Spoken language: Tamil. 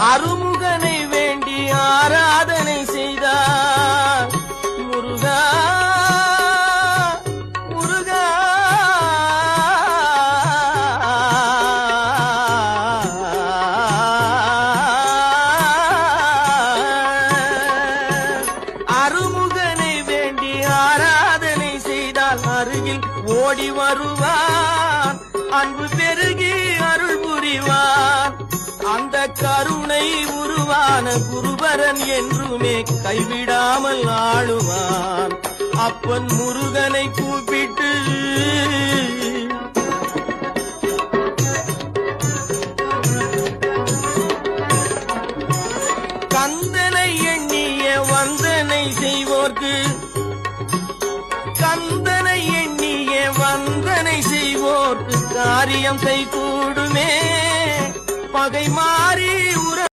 அருமுகனை வேண்டி ஆராதனை செய்தார். முருகா முருகா அருமுகனை வேண்டி ஆராதனை செய்தால் அருகில் ஓடி வருவான். அன்பு பெருகி அருள் புரிவான். அந்த கருணை உருவான குருபரன் என்றுமே கைவிடாமல் ஆளுவான். அப்பன் முருகனை கூப்பிட்டு கந்தனை எண்ணிய வந்தனை செய்வோர்க்கு கந்தனை எண்ணிய வந்தனை செய்வோர்க்கு காரியம் கைகூடுமே. பகை மாறி